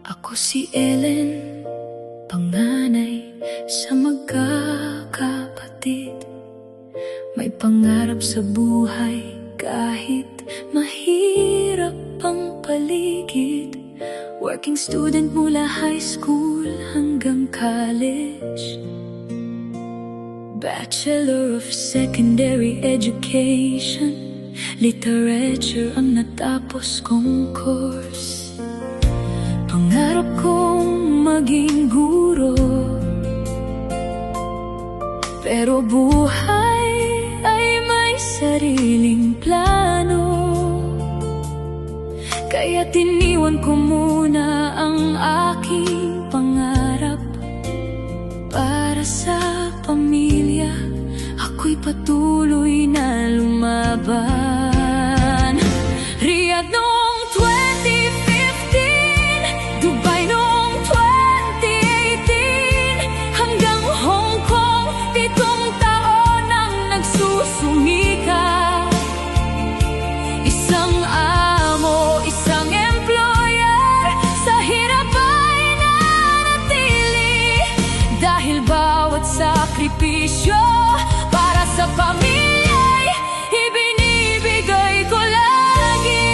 Ako si Ellen, panganay sa magkakapatid. May pangarap sa buhay kahit mahirap ang paligid. Working student mula high school hanggang college. Bachelor of Secondary Education, literature ang natapos kong course. Pangarap kong maging guro, pero buhay ay may sariling plano. Kaya tiniwan ko muna ang aking pangarap. Para sa pamilya, ako'y patuloy na lumaban. Riyadh noong 2015, Dubai noong 2018, hanggang Hong Kong, 7 taon ang nagsusumika. Isang amo, isang employer, sa hirap ay nanatili. Dahil bawat sakripisyo para sa pamilya'y ibinibigay ko lagi.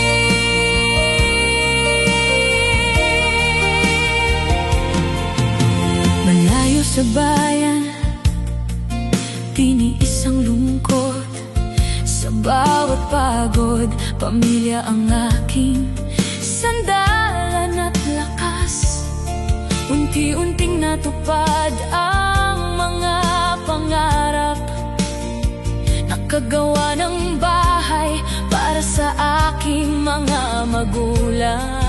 Malayo sa bayan, tiniis ang lungkot. Sa bawat pagod, pamilya ang aking sandalan at lakas. Unti-unting natupad ang mga pangarap. Nakagawa ng bahay para sa aking mga magulang.